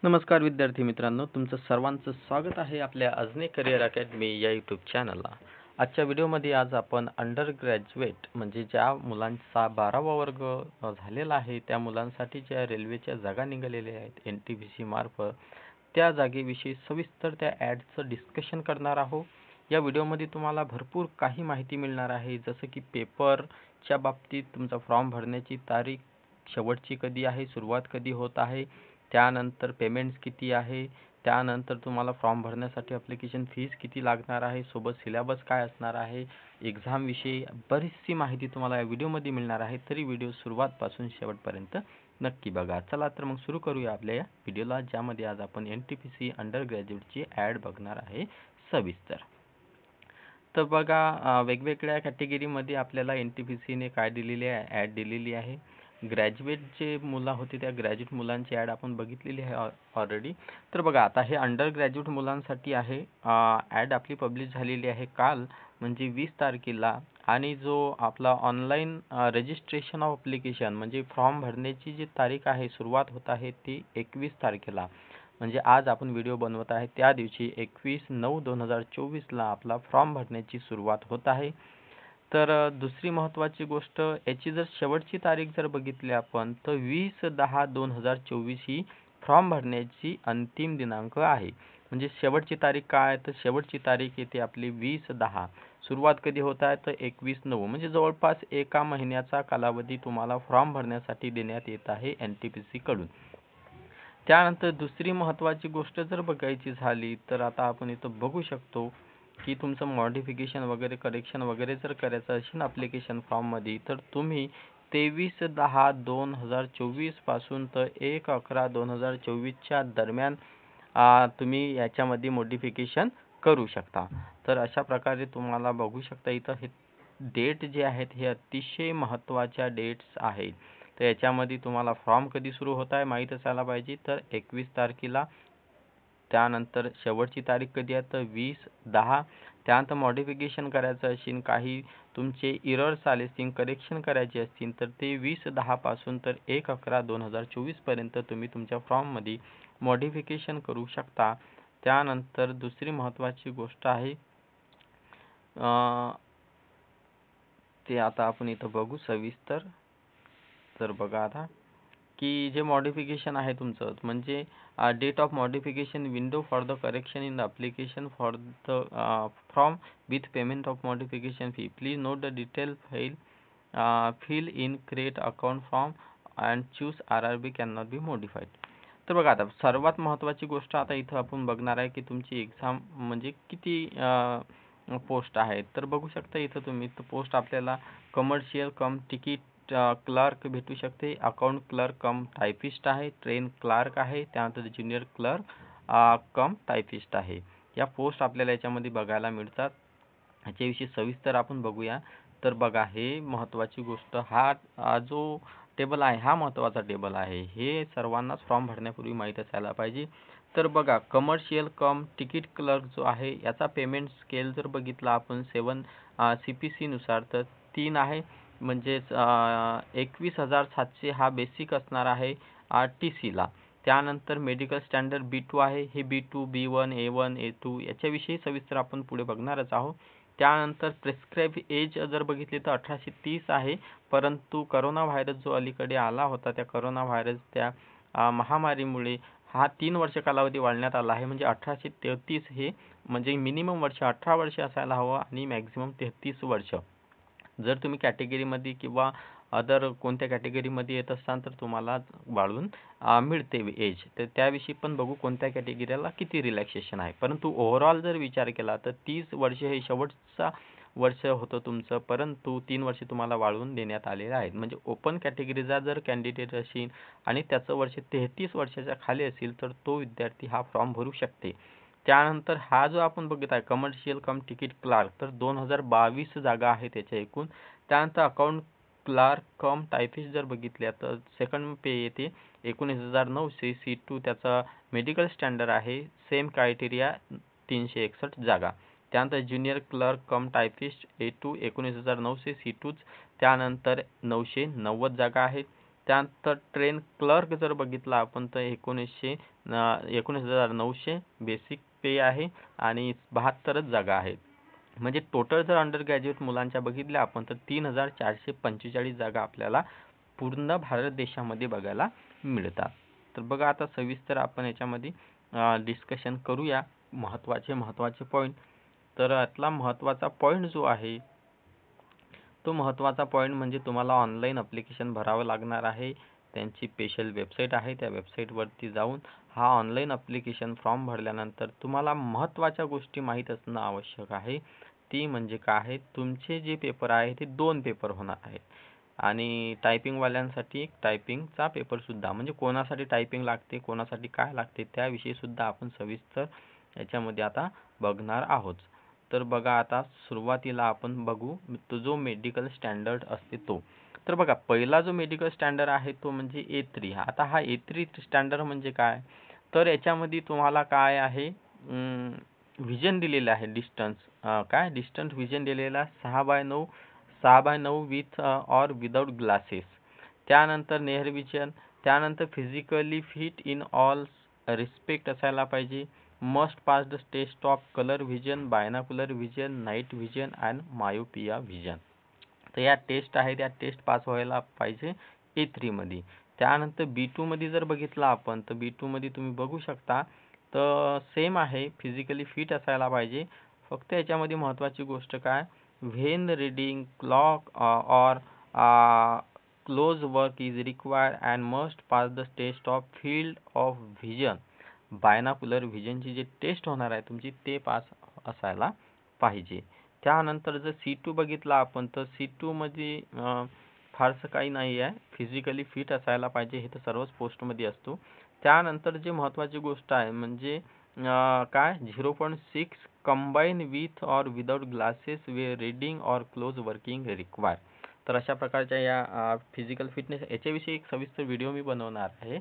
नमस्कार विद्यार्थी मित्रांनो, तुमचं सर्वांचं स्वागत आहे आपल्या अजनी करिअर अकॅडमी या यूट्यूब चॅनलला. आजच्या व्हिडिओमध्ये आज आपण अंडर ग्रॅज्युएट म्हणजे ज्या मुलांचा 12वा वर्ग झालेला आहे त्या मुलांसाठी ज्या रेल्वेच्या जागा निघालेल्या आहेत NTPC मार्फत, त्या जागेविषयी सविस्तर त्या ॲडचं डिस्कशन करणार आहोत. या व्हिडिओमध्ये तुम्हाला भरपूर काही माहिती मिळणार आहे, जसं की पेपरच्या बाबतीत तुमचा फॉर्म भरण्याची तारीख शेवटची कधी आहे, सुरुवात कधी होत आहे, त्यानंतर पेमेंट्स किती आहे, त्यानंतर तुम्हाला फॉर्म भरण्यासाठी ॲप्लिकेशन फीस किती लागणार आहे, सोबत सिलेबस काय असणार आहे, एक्झामविषयी बरीचशी माहिती तुम्हाला या व्हिडिओमध्ये मिळणार आहे. तरी व्हिडिओ सुरुवातपासून शेवटपर्यंत नक्की बघा. चला तर मग सुरू करूया आपल्या या व्हिडिओला, ज्यामध्ये आज आपण NTPC अंडर ग्रॅज्युएटची ॲड बघणार आहे सविस्तर. तर बघा, वेगवेगळ्या कॅटेगरीमध्ये आपल्याला NTPCने काय दिलेली आहे, ॲड दिलेली आहे. ग्रॅज्युएट जे मुलं होते त्या ग्रॅज्युएट मुलांची ॲड आपण बघितलेली आहे ऑलरेडी. तर बघा, आता हे अंडर ग्रॅज्युएट मुलांसाठी आहे. ॲड आपली पब्लिश झालेली आहे काल म्हणजे 20 तारखेला. आणि जो आपला ऑनलाईन रजिस्ट्रेशन ऑफ ॲप्लिकेशन म्हणजे फॉर्म भरण्याची जी तारीख आहे, सुरुवात होत आहे ती 21 तारखेला. म्हणजे आज आपण व्हिडिओ बनवत आहे त्या दिवशी 21/9/2024ला आपला फॉर्म भरण्याची सुरुवात होत आहे. तर दुसरी महत्त्वाची गोष्ट, याची जर शेवटची तारीख जर बघितली आपण तर 20/10/2024 ही फॉर्म भरण्याची अंतिम दिनांक आहे. म्हणजे शेवटची तारीख काय, तर शेवटची तारीख येते आपली 20/10. सुरुवात कधी होत आहे तर 21/9. म्हणजे जवळपास एका महिन्याचा कालावधी तुम्हाला फॉर्म भरण्यासाठी देण्यात येत आहे NTPC कडून. त्यानंतर दुसरी महत्त्वाची गोष्ट जर बघायची झाली तर आता आपण इथं बघू शकतो की तुमचं मॉडिफिकेशन वगैरे करेक्शन वगैरे जर करायचं असेल ॲप्लिकेशन फॉर्ममध्ये, तर तुम्ही 23/10/2024 पासून तर 1/11/2024च्या दरम्यान तुम्ही याच्यामध्ये मॉडिफिकेशन करू शकता. तर अशा प्रकारे तुम्हाला बघू शकता इथं हे डेट जे आहेत हे अतिशय महत्त्वाच्या डेट्स आहेत. तर याच्यामध्ये तुम्हाला फॉर्म कधी सुरू होत आहे माहीत असायला पाहिजे, तर 21 तारखेला. त्यानंतर शेवटची तारीख कधी आहे तर 20/10. त्यानंतर मॉडिफिकेशन करायचं असेल, काही तुमचे इरर्स आले असतील, करेक्शन करायचे असतील, तर ते 20/10 पासून तर 1/11/2024 पर्यंत तुम्ही तुमच्या फॉर्ममध्ये मॉडिफिकेशन करू शकता. त्यानंतर दुसरी महत्त्वाची गोष्ट आहे, ते आता आपण इथं बघू सविस्तर. तर बघा आता की जे मॉडिफिकेशन आहे तुमचं म्हणजे date of modification window for the correction in the application for the from with payment of modification fee. Please note the detail fill in create account form and choose RRB can not be modified. तर बघा, आता सर्वात महत्त्वाची गोष्ट आता इथं आपण बघणार आहे की तुमची एक्झाम म्हणजे किती पोस्ट आहेत. तर बघू शकता इथं तुम्ही पोस्ट आपल्याला कमर्शियल कम तिकीट क्लर्क भेटू शकते, अकाउंट क्लर्क कम टायपिस्ट आहे, ट्रेन क्लर्क आहे, त्यानंतर ज्युनियर क्लर्क कम टायपिस्ट आहे. या पोस्ट आपल्याला याच्यामध्ये बघायला मिळतात. ह्याच्याविषयी सविस्तर आपण बघूया. तर बघा, हे महत्त्वाची गोष्ट, हा जो टेबल आहे हा महत्त्वाचा टेबल आहे. हे सर्वांनाच फॉर्म भरण्यापूर्वी माहीत असायला पाहिजे. तर बघा, कमर्शियल कम तिकीट क्लर्क जो आहे याचा पेमेंट स्केल जर बघितला आपण 7 CPC नुसार तर 3 आहे. म्हणजेच 21,700 हा बेसिक असणार आहे TCला. त्यानंतर मेडिकल स्टँडर्ड B2 आहे. हे B2, B1, A1, A2 याच्याविषयी सविस्तर आपण पुढे बघणारच आहोत. त्यानंतर प्रिस्क्राईब एज जर बघितली तर 1830 आहे. परंतु करोना व्हायरस जो अलीकडे आला होता, त्या करोना व्हायरस त्या महामारीमुळे हा 3 वर्ष कालावधी वाढवण्यात आला आहे. म्हणजे 1833 हे म्हणजे मिनिमम वर्ष 18 वर्ष असायला हवं आणि मॅक्झिमम 33 वर्ष. जर तुम्ही कॅटेगरीमध्ये किंवा अदर कोणत्या कॅटेगरीमध्ये येत असाल तर तुम्हाला वाढवून मिळते एज. तर त्याविषयी पण बघू कोणत्या कॅटेगरीला किती रिलॅक्सेशन आहे. परंतु ओव्हरऑल जर विचार केला तर 30 वर्ष हे शेवटचा वर्ष होतं तुमचं, परंतु 3 वर्ष तुम्हाला वाढवून देण्यात आलेले आहेत. म्हणजे ओपन कॅटेगरीचा जर कॅन्डिडेट असेल आणि त्याचं वर्ष 33 वर्षाच्या खाली असेल तर तो विद्यार्थी हा फॉर्म भरू शकते. त्यानंतर हा जो आपण बघत आहे कमर्शियल कम तिकीट क्लार्क, तर 2022 जागा आहेत त्याच्या एकूण. त्यानंतर अकाउंट क्लार्क कम टायपिस्ट जर बघितल्या तर सेकंड पे येते 19,900 C2, त्याचा मेडिकल स्टँडर्ड आहे, सेम क्रायटेरिया 361 जागा. त्यानंतर junior clerk cum typist A2 19,900 C2, त्यानंतर 990 जागा आहेत. त्यानंतर ट्रेन क्लर्क जर बघितला आपण तर 19,900 बेसिक पे आहे आणि 72च जागा आहेत. म्हणजे टोटल जर अंडर ग्रॅज्युएट मुलांच्या बघितल्या आपण तर 3,445 जागा आपल्याला पूर्ण भारत देशामध्ये बघायला मिळतात. तर बघा आता सविस्तर आपण याच्यामध्ये डिस्कशन करूया महत्त्वाचे पॉईंट. तर यातला महत्त्वाचा पॉईंट जो आहे तो महत्त्वाचा पॉईंट म्हणजे तुम्हाला ऑनलाईन ॲप्लिकेशन भरावं लागणार आहे. त्यांची स्पेशल वेबसाईट आहे. त्या वेबसाईटवरती जाऊन हा ऑनलाईन ॲप्लिकेशन फॉर्म भरल्यानंतर तुम्हाला महत्त्वाच्या गोष्टी माहीत असणं आवश्यक आहे. ती म्हणजे काय आहे, तुमचे जे पेपर आहे ते 2 पेपर होणार आहेत आणि टायपिंगवाल्यांसाठी एक टायपिंगचा पेपरसुद्धा, म्हणजे कोणासाठी टायपिंग लागते, कोणासाठी काय लागते त्याविषयी सुद्धा आपण सविस्तर याच्यामध्ये आता बघणार आहोत. तर बघा आता सुरुवातीला आपण बघू तो जो मेडिकल स्टँडर्ड असते तो. तर बघा पहिला जो मेडिकल स्टँडर्ड आहे तो म्हणजे A3. आता हा A3 स्टँडर्ड म्हणजे काय, तर याच्यामध्ये तुम्हाला काय आहे व्हिजन दिलेलं आहे, डिस्टन्स व्हिजन दिलेला 6x9 with or without glasses. त्यानंतर नेहर विजन, त्यानंतर physically fit in all respect असायला पाहिजे. Must pass the test of colour vision, binocular vision, night vision and myopia vision. तर या टेस्ट आहे त्या टेस्ट पास व्हायला पाहिजे A3 मध्ये. त्यानंतर B2 मध्ये जर बघितलं आपण तर B2 मध्ये तुम्ही बघू शकता तर सेम आहे, फिजिकली फिट असायला पाहिजे. फक्त याच्यामध्ये महत्त्वाची गोष्ट काय, when reading clock or close work is required and must pass the test of field of vision. Binocular व्हिजनची जी टेस्ट होणार आहे तुमची ते पास असायला पाहिजे. त्यानंतर जर C2 बघितला आपण तर C2 मध्ये फारसं काही नाही आहे, फिजिकली फिट असायला पाहिजे, हे तर सर्वच पोस्टमध्ये असतो. त्यानंतर जे महत्त्वाची गोष्ट आहे म्हणजे काय 0.6 combine with or without glasses way reading or close working require. तर अशा प्रकारच्या या फिजिकल फिटनेस याच्याविषयी एक सविस्तर व्हिडिओ मी बनवणार आहे.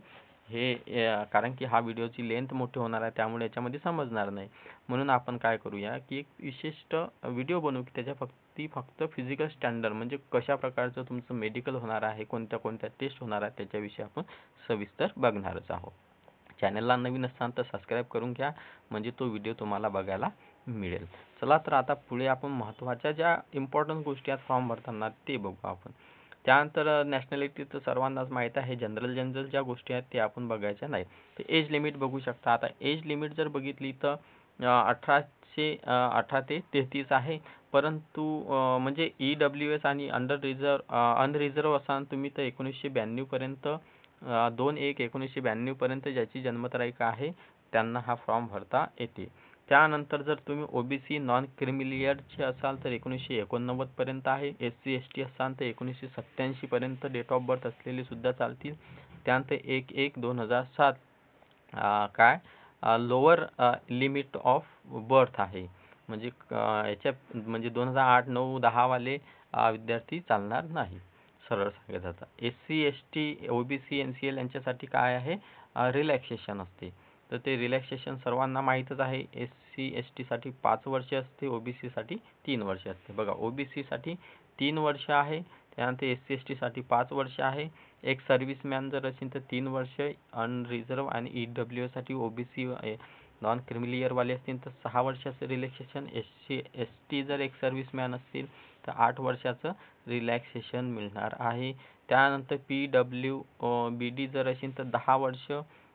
कारण की हा व्हिडिओची लेंथ मोठी होणार आहे त्यामुळे याच्यामध्ये समजणार नाही. म्हणून आपण काय करूया की एक विशिष्ट व्हिडिओ बनवू की त्याच्या फक्त फिजिकल स्टँडर्ड म्हणजे कशा प्रकारचं तुमचं मेडिकल होणार आहे, कोणत्या कोणत्या टेस्ट होणार आहे त्याच्याविषयी आपण सविस्तर बघणारच आहोत. चॅनलला नवीन असाल तर सबस्क्राईब करून घ्या म्हणजे तो व्हिडिओ तुम्हाला बघायला मिळेल. चला तर आता पुढे आपण महत्त्वाच्या ज्या इम्पॉर्टंट गोष्टी आहेत फॉर्म भरताना ते बघू आपण. त्यानंतर नॅशनॅलिटी तर सर्वांनाच माहीत आहे, जनरल ज्या गोष्टी आहेत ते आपण बघायच्या नाही. तर एज लिमिट बघू शकता. आता एज लिमिट जर बघितली तर 18 ते 33 आहे. परंतु म्हणजे EWS आणि अनरिझर्व असाल तुम्ही तर 1992 पर्यंत 2/1/1992 पर्यंत ज्याची जन्मतारीख आहे त्यांना हा फॉर्म भरता येते. त्यानंतर जर तुम्ही OBC नॉन क्रिमिलियरचे असाल तर 1989 पर्यंत आहे. SC ST असाल तर 1987 पर्यंत डेट ऑफ बर्थ असलेले सुद्धा चालतील. त्यानंतर 1/1/2007 काय लोअर लिमिट ऑफ बर्थ आहे, म्हणजे याच्या म्हणजे 2008, 9, 10 वाले विद्यार्थी चालणार नाही, सरळ सांगायचं आता. SC ST OBC NCL यांच्यासाठी काय आहे रिलॅक्सेशन असते. तर ते रिलॅक्सेशन सर्वांना माहीतच आहे. SC ST साठी 5 वर्ष असते, OBC साठी 3 वर्ष असते. बघा OBC साठी 3 वर्ष आहे, त्यानंतर SC ST साठी 5 वर्ष आहे. एक सर्व्हिसमॅन जर असेल तर 3 वर्ष, अनरिझर्व आणि EWS साठी OBC नॉन क्रिमिलियर वाले असतील तर 6 वर्षाचं रिलॅक्सेशन. SC ST जर एक सर्व्हिसमॅन असतील तर 8 वर्षाचं रिलॅक्सेशन मिळणार आहे. त्यानंतर PWBD जर असेल तर 10 वर्ष,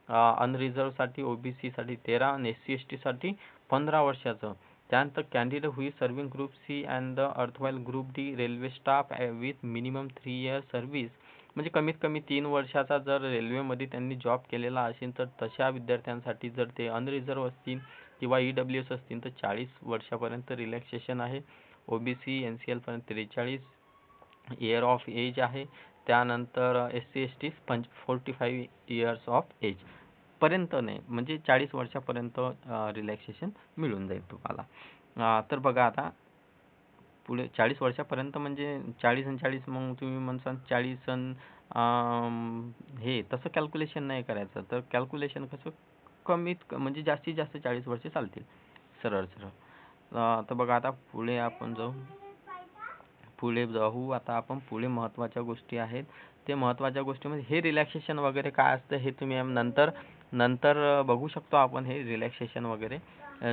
अनरिझर्वसाठी OBC साठी 13 आणि SC ST साठी 15 वर्षाचं. त्यानंतर candidate who is serving group C and the erstwhile group D railway staff with minimum 3 year service, म्हणजे कमीत कमी 3 वर्षाचा जर रेल्वेमध्ये त्यांनी जॉब केलेला असेल तर तशा विद्यार्थ्यांसाठी, जर ते अनरिझर्व असतील किंवा EWS असतील तर 40 वर्षापर्यंत रिलॅक्सेशन आहे. OBC NCL पर्यंत 43 इयर ऑफ एज आहे. त्यानंतर SC ST 45 years of age पर्यंत नाही, म्हणजे 40 वर्षापर्यंत रिलॅक्सेशन मिळून जाईल तुम्हाला. तर बघा आता पुढे 40 वर्षापर्यंत म्हणजे 40 आणि 40, मग तुम्ही म्हणसाल 40 हे तसं कॅल्क्युलेशन नाही करायचं. तर कॅल्क्युलेशन कसं म्हणजे जास्तीत जास्त 40 वर्ष चालतील, सरळ सरळ. तर बघा आता पुढे जाऊ. आता आपण पुढे महत्त्वाच्या गोष्टी आहेत ते महत्त्वाच्या गोष्टीमध्ये हे रिलॅक्सेशन वगैरे काय असतं हे तुम्ही नंतर नंतर बघू शकतो आपण. हे रिलॅक्सेशन वगैरे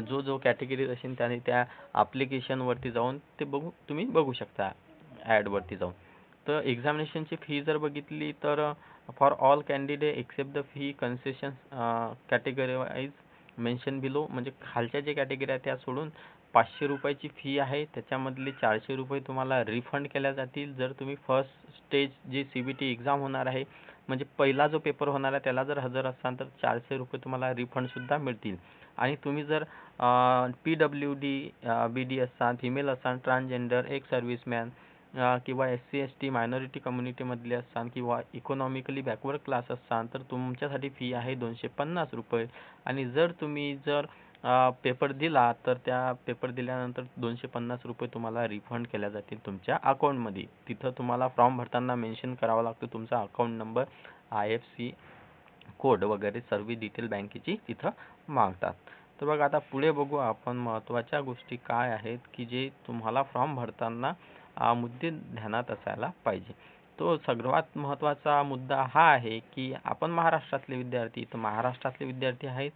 जो जो कॅटेगरी असेल त्याने त्या ॲप्लिकेशनवरती जाऊन ते तुम्ही बघू शकता ॲडवरती जाऊन. तर एक्झामिनेशनची फी जर बघितली तर for all candidate except the fee concession category wise mention below, म्हणजे खालच्या जे कॅटेगरी आहे त्या सोडून 500 रुपयाची फी आहे. त्याच्यामधले 400 रुपये तुम्हाला रिफंड केल्या जातील जर तुम्ही फर्स्ट स्टेज जी CBT एक्झाम होणार आहे, म्हणजे पहिला जो पेपर होणार आहे त्याला जर हजर असाल तर 400 रुपये तुम्हाला रिफंडसुद्धा मिळतील. आणि तुम्ही जर PWD BD असाल, फिमेल असाल, ट्रान्सजेंडर, एक सर्व्हिसमॅन किंवा SC ST मायनॉरिटी कम्युनिटीमधले असाल किंवा इकॉनॉमिकली बॅकवर्ड क्लास असाल तर तुमच्यासाठी फी आहे 250 रुपये. आणि जर तुम्ही पेपर दिला तर त्या पेपर दिल्यानंतर 250 रुपये तुम्हाला रिफंड केल्या जातील तुमच्या अकाउंटमध्ये. तिथं तुम्हाला फॉर्म भरताना मेन्शन करावं लागतं तुमचा अकाउंट नंबर, IFSC कोड वगैरे सर्व डिटेल बँकेची तिथं मागतात. तर बघा आता पुढे बघू आपण महत्त्वाच्या गोष्टी काय आहेत की जे तुम्हाला फॉर्म भरताना मुद्दे ध्यानात असायला पाहिजे. तो सर्वात महत्त्वाचा मुद्दा हा आहे की आपण महाराष्ट्रातले विद्यार्थी, तर महाराष्ट्रातले विद्यार्थी आहेत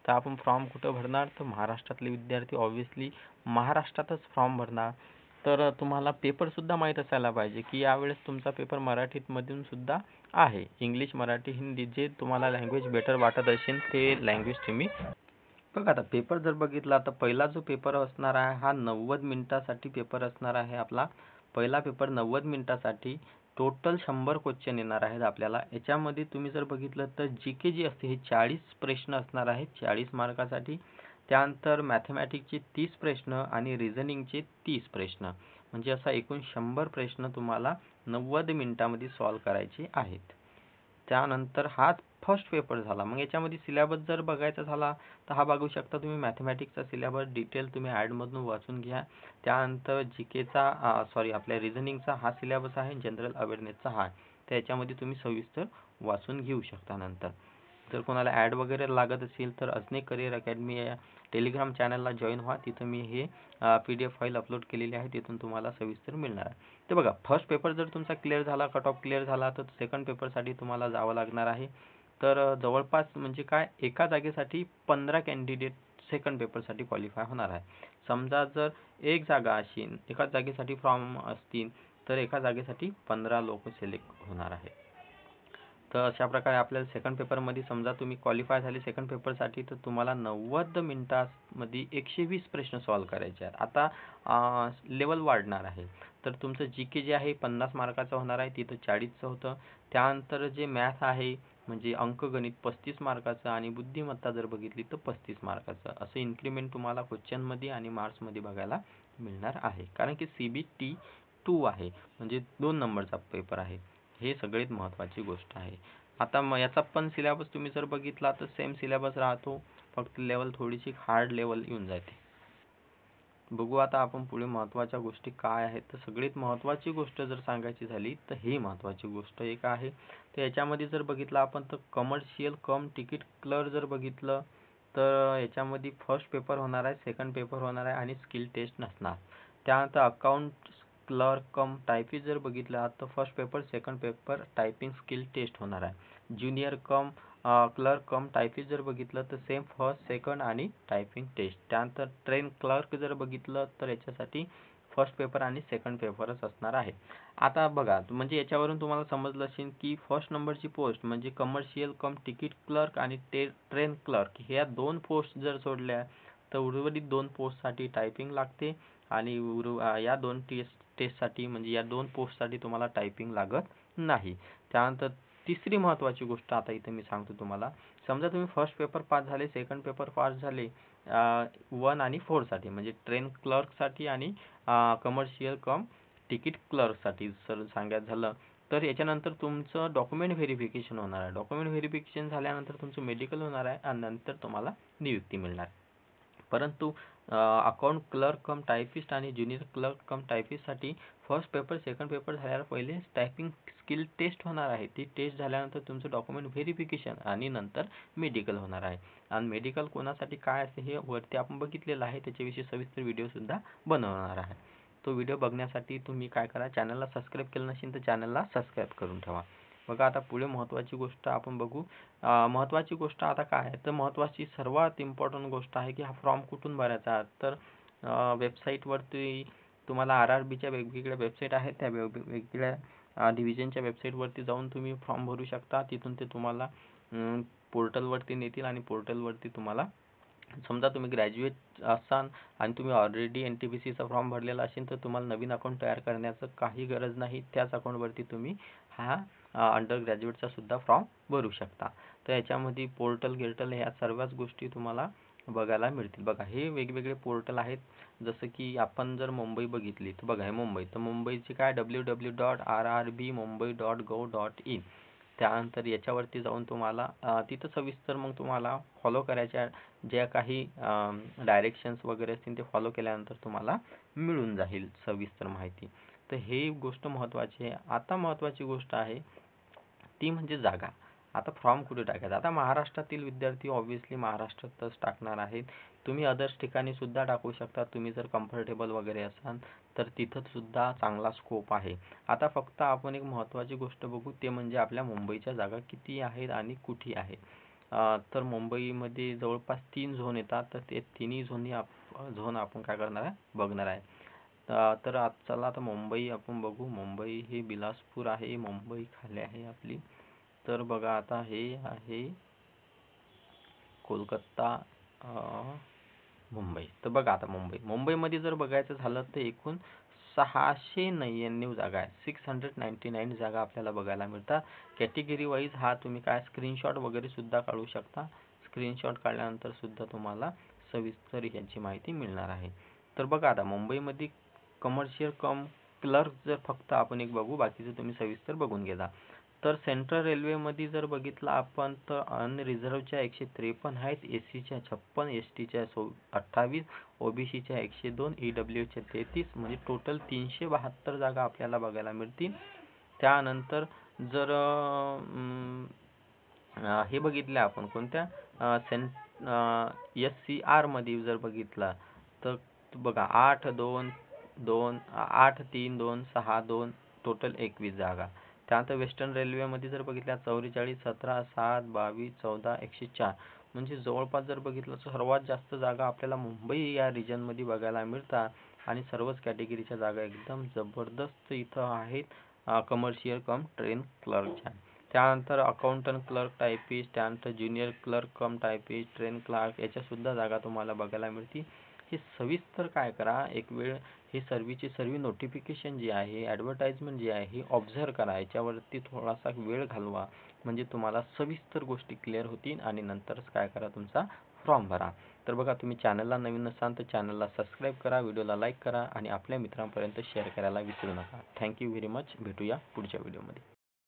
तर आपण फॉर्म कुठं भरणार, तर महाराष्ट्रातले विद्यार्थी ऑब्व्हियसली महाराष्ट्रातच फॉर्म भरणार. तर तुम्हाला पेपरसुद्धा माहीत असायला पाहिजे की यावेळेस तुमचा पेपर मराठीमधून सुद्धा आहे. इंग्लिश, मराठी, हिंदी जे तुम्हाला लँग्वेज बेटर वाटत असेल ते लँग्वेज तुम्ही बघा. आता पेपर जर बघितला तर पहिला जो पेपर असणार आहे हा 90 मिनिटासाठी पेपर असणार आहे आपला. पहिला पेपर 90 मिनिटासाठी टोटल 100 क्वेश्चन येणार आहेत आपल्याला. याच्यामध्ये तुम्ही जर बघितलं तर GK जी असते हे 40 प्रश्न असणार आहेत 40 मार्कासाठी. त्यानंतर मॅथमॅटिक्सचे 30 प्रश्न आणि रिझनिंगचे 30 प्रश्न, म्हणजे असा एकूण 100 प्रश्न तुम्हाला 90 मिनिटामध्ये सॉल्व करायचे आहेत. त्यानंतर हा फर्स्ट पेपर झाला. मग याच्यामध्ये सिलेबस जर बघायचा झाला तर हा बघू शकता तुम्ही. मॅथमॅटिक्सचा सिलेबस डिटेल तुम्ही ॲडमधून वाचून घ्या. त्यानंतर GKचा आपल्या रिझनिंगचा हा सिलेबस आहे, जनरल अवेअरनेसचा हा. त्याच्यामध्ये तुम्ही सविस्तर वाचून घेऊ शकता. नंतर जर कोणाला ॲड वगैरे लागत असेल तर अजनेक करिअर अकॅडमी या टेलिग्राम चॅनलला जॉईन व्हा. तिथं मी हे PDF फाईल अपलोड केलेली आहे, तिथून तुम्हाला सविस्तर मिळणार आहे. तर बघा फर्स्ट पेपर जर तुमचा क्लिअर झाला, कट ऑफ क्लिअर झाला, तर सेकंड पेपरसाठी तुम्हाला जावं लागणार आहे. तर जवळपास म्हणजे काय एका जागेसाठी 15 कॅन्डिडेट सेकंड पेपरसाठी क्वालिफाय होणार आहे. समजा जर एक जागा असेल, एका जागेसाठी फॉर्म असतील तर एका जागेसाठी 15 लोक सिलेक्ट होणार आहे. तर अशा प्रकारे आपल्याला सेकंड पेपरमध्ये समजा तुम्ही क्वालिफाय झाले सेकंड पेपरसाठी तर तुम्हाला 90 मिनिटांमध्ये 120 प्रश्न सॉल्व करायचे आहेत. आता लेवल वाढणार आहे. तर तुमचं GK जे आहे 50 मार्काचं होणार आहे, तिथं 40चं होतं. त्यानंतर जे मॅथ आहे म्हणजे अंकगणित 35 मार्काचं आणि बुद्धिमत्ता जर बघितली तर 35 मार्काचं. असं इन्क्रीमेंट तुम्हाला क्वेश्चनमध्ये आणि मार्क्समध्ये बघायला मिळणार आहे. कारण की CBT 2 आहे, म्हणजे 2 नंबरचा पेपर आहे. हे सगळ्यात महत्त्वाची गोष्ट आहे. आता याचा पण सिलेबस तुम्ही जर बघितला तर सेम सिलेबस राहतो, फक्त लेवल थोडीशी हार्ड लेवल येऊन जाते. बघू आता आपण पुढे महत्त्वाच्या गोष्टी काय आहेत. तर सगळ्यात महत्त्वाची गोष्ट जर सांगायची झाली तर ही महत्त्वाची गोष्ट एक आहे. तर याच्यामध्ये जर बघितलं आपण तर कमर्शियल कम तिकीट क्लर्क जर बघितलं तर याच्यामध्ये फर्स्ट पेपर होणार आहे, सेकंड पेपर होणार आहे आणि स्किल टेस्ट नसणार. त्यानंतर अकाउंट क्लर्क कम टायपिस्ट जर बघितलं तर first paper, second paper, typing skill test होणार आहे. Junior cum clerk cum typist जर बघितलं तर सेम फर्स्ट, सेकंड आणि टायपिंग टेस्ट. त्यानंतर ट्रेन क्लर्क जर बघितलं तर याच्यासाठी फर्स्ट पेपर आणि सेकंड पेपरच असणार आहे. आता बघा म्हणजे याच्यावरून तुम्हाला समजलं असेल की फर्स्ट नंबरची पोस्ट म्हणजे कमर्शियल कम तिकीट क्लर्क आणि ट्रेन क्लर्क ह्या 2 पोस्ट जर सोडल्या तर उर्वरित 2 पोस्टसाठी टायपिंग लागते आणि या 2 टेस्टसाठी म्हणजे या 2 पोस्टसाठी तुम्हाला टायपिंग लागत नाही. त्यानंतर तिसरी महत्त्वाची गोष्ट आता इथे मी सांगतो तुम्हाला. समजा तुम्ही फर्स्ट पेपर पास झाले, सेकंड पेपर पास झाले 1 आणि 4 साठी म्हणजे ट्रेन क्लर्कसाठी आणि कमर्शियल कम तिकीट क्लर्कसाठी सर सांगायचं झालं तर याच्यानंतर तुमचं डॉक्युमेंट व्हेरिफिकेशन होणार आहे. डॉक्युमेंट व्हेरिफिकेशन झाल्यानंतर तुमचं मेडिकल होणार आहे आणि नंतर तुम्हाला नियुक्ती मिळणार. परंतु अकाउंट क्लर्क कम टायपिस्ट आणि ज्युनियर क्लर्क कम टायपिस्टसाठी फर्स्ट पेपर, सेकंड पेपर झाल्यावर पहिले टायपिंग स्किल टेस्ट होणार आहे. ती टेस्ट झाल्यानंतर तुमचं डॉक्युमेंट व्हेरिफिकेशन आणि नंतर मेडिकल होणार आहे. आणि मेडिकल कोणासाठी काय असते हे वरती आपण बघितलेलं आहे, त्याच्याविषयी सविस्तर व्हिडिओसुद्धा बनवणार आहे. तो व्हिडिओ बघण्यासाठी तुम्ही काय करा, चॅनलला सबस्क्राईब केलं नसेल तर चॅनलला सबस्क्राईब करून ठेवा. बघा आता पुढे महत्त्वाची गोष्ट आपण बघू. महत्त्वाची गोष्ट आता काय आहे, तर महत्त्वाची सर्वात इम्पॉर्टंट गोष्ट आहे की हा फॉर्म कुठून भरायचा. तर वेबसाईटवरती तुम्हाला RRBच्या वेगवेगळ्या वेबसाईट आहेत, त्या वेगवेगळ्या डिव्हिजनच्या वेबसाईटवरती जाऊन तुम्ही फॉर्म भरू शकता. तिथून ते तुम्हाला पोर्टलवरती नेतील आणि पोर्टलवरती तुम्हाला, समजा तुम्ही ग्रॅज्युएट असाल आणि तुम्ही ऑलरेडी NTPCचा फॉर्म भरलेला असेल तर तुम्हाला नवीन अकाउंट तयार करण्याचं काही गरज नाही. त्याच अकाउंटवरती तुम्ही हा अंडर ग्रॅज्युएटचा सुद्धा फॉर्म भरू शकता. तर याच्यामध्ये पोर्टल गिर्टल ह्या सर्वच गोष्टी तुम्हाला बघायला मिळतील. बघा हे वेगवेगळे पोर्टल आहेत. जसं की आपण जर मुंबई बघितली तर बघा हे मुंबई, तर मुंबईची काय www.rrbmumbai.gov.in. त्यानंतर याच्यावरती जाऊन तुम्हाला तिथं सविस्तर मग तुम्हाला फॉलो करायच्या ज्या काही डायरेक्शन्स वगैरे असतील ते फॉलो केल्यानंतर तुम्हाला मिळून जाईल सविस्तर माहिती. तर हे गोष्ट महत्त्वाची आहे. आता महत्त्वाची गोष्ट आहे ती म्हणजे जागा. आता फॉर्म कुठे टाकायचा. आता महाराष्ट्रातील विद्यार्थी ऑब्व्हियसली महाराष्ट्रातच टाकणार आहेत. तुम्ही अदर्स ठिकाणी सुद्धा टाकू शकता. तुम्ही जर कम्फर्टेबल वगैरे असाल तर तिथं सुद्धा चांगला स्कोप आहे. आता फक्त आपण एक महत्त्वाची गोष्ट बघू, ते म्हणजे आपल्या मुंबईच्या जागा किती आहेत आणि कुठे आहे. तर मुंबईमध्ये जवळपास 3 झोन येतात. तर ते तिन्ही झोन आपण काय करणार आहे, बघणार आहे. तर चला आता मुंबई आपण बघू. मुंबई हे बिलासपूर आहे, मुंबई खाली आहे आपली. तर बघा आता हे आहे कोलकाता, मुंबई. तर बघा आता मुंबईमध्ये जर बघायचं झालं तर एकूण 699 जागा आहेत. 699 जागा आपल्याला बघायला मिळतात. कॅटेगरी वाईज हा तुम्ही काय स्क्रीनशॉट वगैरे सुद्धा काढू शकता. स्क्रीनशॉट काढल्यानंतर सुद्धा तुम्हाला सविस्तर ह्याची माहिती मिळणार आहे. तर बघा आता मुंबईमध्ये कमर्शियल कम क्लर्क जर फक्त आपण एक बघू, बाकीचं तुम्ही सविस्तर बघून घ्या. तर सेंट्रल रेल्वेमध्ये जर बघितलं आपण तर अनरिझर्वच्या 153 आहेत, एसीच्या 56, एसटीच्या 28, ओबीसीच्या 102, ईडब्ल्यूच्या 33, म्हणजे टोटल 372 जागा आपल्याला बघायला मिळतील. त्यानंतर जर हे बघितलं आपण कोणत्या SCR मध्ये जर बघितला तर बघा 8, 2, 2, 8, 3, 2, 6, 2, टोटल 21 जागा. त्यानंतर वेस्टर्न रेल्वेमध्ये जर बघितल्या 44, 17, 7, 22, 14, 104, म्हणजे जवळपास जर बघितलं तर सर्वात जास्त जागा आपल्याला मुंबई या रिजनमध्ये बघायला मिळतात. आणि सर्वच कॅटेगरीच्या जागा एकदम जबरदस्त इथं आहेत कमर्शियल कम ट्रेन क्लर्कच्या. त्यानंतर अकाउंटंट क्लर्क, टायपिस्ट, त्यानंतर junior clerk cum typist, train clerk याच्यासुद्धा जागा तुम्हाला बघायला मिळतील. हे सविस्तर काय करा, एक वेळ हे सर्वीची सर्व नोटिफिकेशन जी आहे, ॲडव्हर्टाइजमेंट जी आहे ही ऑब्झर्व करा. याच्यावरती थोडासा वेळ घालवा, म्हणजे तुम्हाला सविस्तर गोष्टी क्लिअर होतील आणि नंतरच काय करा, तुमचा फॉर्म भरा. तर बघा तुम्ही चॅनलला नवीन असाल तर चॅनलला सबस्क्राईब करा, व्हिडिओला लाईक करा आणि आपल्या मित्रांपर्यंत शेअर करायला विसरू नका. Thank you very much. भेटूया पुढच्या व्हिडिओमध्ये.